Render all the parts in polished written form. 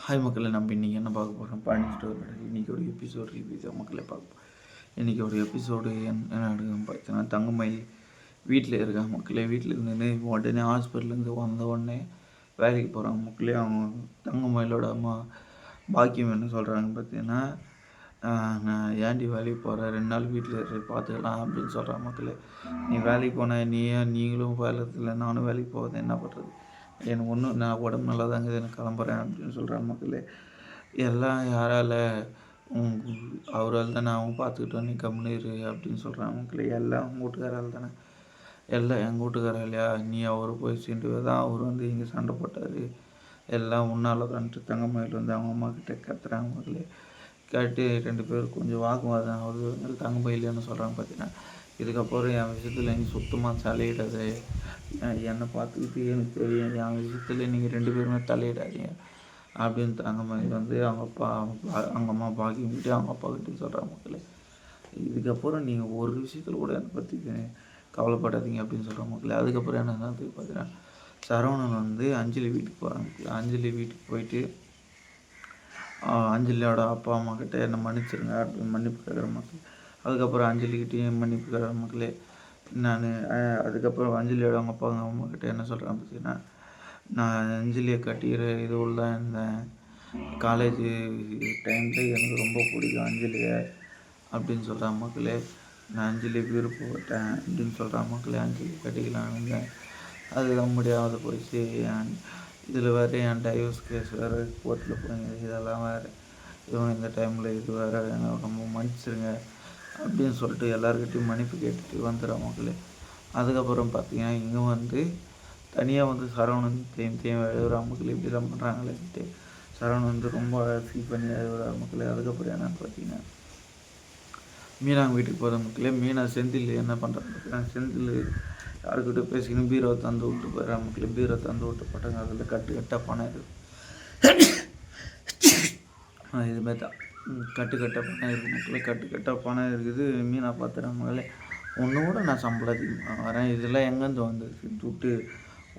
Hi மக்களே, நம்ம இன்றைக்கி என்ன பார்க்க போகிறோம்? பழனி ஸ்டோரோட இன்றைக்கி ஒரு எபிசோட் ரிவ்யூ தான் மக்களே பார்ப்போம். இன்றைக்கி ஒரு எபிசோடு என்ன நடக்குதுன்னு பார்த்தீங்கன்னா, தங்கமயில் வீட்டில் இருக்காங்க மக்களே. வீட்டில் இருந்து உடனே ஹாஸ்பிட்டலேருந்து வந்த உடனே வேலைக்கு போகிறாங்க மக்களே. அவங்க தங்கமயிலோட அம்மா பாக்கியம் என்ன சொல்கிறாங்கன்னு பார்த்தீங்கன்னா, நான் ஏன்டி வேலைக்கு போகிறேன், 2 நாள் வீட்டில் பார்த்துக்கலாம் அப்படின்னு சொல்கிறாங்க மக்களே. நீ வேலைக்கு போனால் நீங்களும் வேலை நானும் வேலைக்கு போகிறது என்ன பண்ணுறது, எனக்கு ஒன்றும் நான் உடம்பு நல்லா தாங்க எனக்கு கிளம்புறேன் அப்படின்னு சொல்கிறாங்க மக்களே. எல்லாம் யாரால் அவரால் தானே அவங்க பார்த்துக்கிட்டோம், நீ கம்முனு இரு அப்படின்னு சொல்கிறாங்க மக்களே. எல்லாம் அவங்க வீட்டுக்காரால் தானே, எல்லாம் எங்கள் வீட்டுக்காரா இல்லையா, நீ அவர் போய் சீண்டு தான் அவர் இங்கே சண்டை போட்டார், எல்லாம் உன்னால் தான்ட்டு தங்கமயில் அவங்க அம்மா கிட்டே கத்துறாங்க மக்களே. கேட்டு 2 பேரும் கொஞ்சம் வாக்குவாதம் ஆகுது. தங்கமயில் என்ன சொல்கிறாங்க பார்த்தீங்கன்னா, இதுக்கப்புறம் என் விஷயத்தில் நீ சுத்தமாக தலையிடாது, என்னை பார்த்துக்கிட்டு எனக்கு தெரியும், என் விஷயத்தில் நீங்கள் 2 பேருமே தலையிடாதீங்க அப்படின்னு தங்கமயில் அவங்க அம்மா பாக்கிக்கிட்டு அவங்க அப்பா கிட்டே சொல்கிறாங்க மக்களே. இதுக்கப்புறம் நீங்கள் ஒரு விஷயத்தில் கூட என்னை பற்றி கவலைப்படாதீங்க அப்படின்னு சொல்கிற மக்களே. அதுக்கப்புறம் என்ன பார்த்தீங்கன்னா, சரவணன் அஞ்சலி வீட்டுக்கு போகிறாங்க. அஞ்சலி வீட்டுக்கு போயிட்டு அஞ்சலியோட அப்பா அம்மா கிட்டே என்னை மன்னிச்சிருங்க அப்படின்னு மன்னிப்பு கேட்குற மக்கள். அதுக்கப்புறம் அஞ்சலிக்கிட்டேயும் மன்னிப்பு கேட்குற மக்களே. நான் அதுக்கப்புறம் அஞ்சலியோட அவங்க அப்பா அம்மா கிட்டே என்ன சொல்கிறேன் பார்த்தீங்கன்னா, நான் அஞ்சலியை கட்டிக்கிற இதுவில் தான் இருந்தேன், காலேஜ் டைமில் எனக்கு ரொம்ப பிடிக்கும் அஞ்சலியை அப்படின்னு சொல்கிற மக்களே. நான் அஞ்சலி விருப்பப்பட்டேன் அப்படின்னு சொல்கிற மக்களே. அஞ்சலி கட்டிக்கலான்னு இருந்தேன், அதுதான் முடியாத போயிடுச்சு. இதில் வேறு என் டைவர்ஸ் கேஸ் வேறு கோர்ட்டில் போய் இதெல்லாம் வேறு, இவங்க இந்த டைமில் இது வேறு, எனக்கு ரொம்ப மன்னிச்சிருங்க அப்படின்னு சொல்லிட்டு எல்லாருக்கிட்டையும் மன்னிப்பு கேட்டுட்டு வந்துடுற மக்களே. அதுக்கப்புறம் பார்த்தீங்கன்னா, இங்கே தனியாக சரவணன் தேயும் எழுதுகிற மக்கள் இப்படி தான் பண்ணுறாங்களேன்ட்டு சரவணன் ரொம்ப ஃபீல் பண்ணி எழுதுகிற மக்களே. அதுக்கப்புறம் என்னென்னு பார்த்தீங்கன்னா, மீனா வீட்டுக்கு போகிற மக்களே. மீனா செந்தில் என்ன பண்ணுறாங்க பார்த்தீங்கன்னா, செந்தில் யாருக்கிட்ட பேசிக்கணும் பீரோ தந்து விட்டு போயிடுற மக்களே. பீரோ தந்து விட்டு போட்டாங்க, அதில் கட்டாக பணம் இருக்குது. இதுமாரி தான் கட்டாக பணம் இருக்குது மக்களே. கட்டாக பணம் இருக்குது. மீனா பார்த்துற மக்களே, உன்னோட நான் சம்பளம் அதிகமாக வரேன், இதெல்லாம் எங்கேருந்து வந்துருக்கு துட்டு,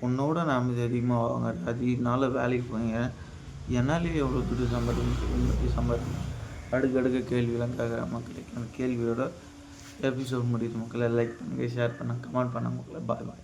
உன்னோட நான் அமைதி அதிகமாக வாங்குறேன், அதனால வேலைக்கு போங்க, என்னாலேயே எவ்வளோ துட்டு சம்பாதிக்கணும் அடுக்க கேள்வியெல்லாம் கேட்குற மக்களே. அந்த கேள்வியோட எபிசோட் முடியுது மக்களை. லைக் பண்ணுங்கள், ஷேர் பண்ணுங்கள், கமெண்ட் பண்ணுங்கள் மக்களை. பாய் பாய்.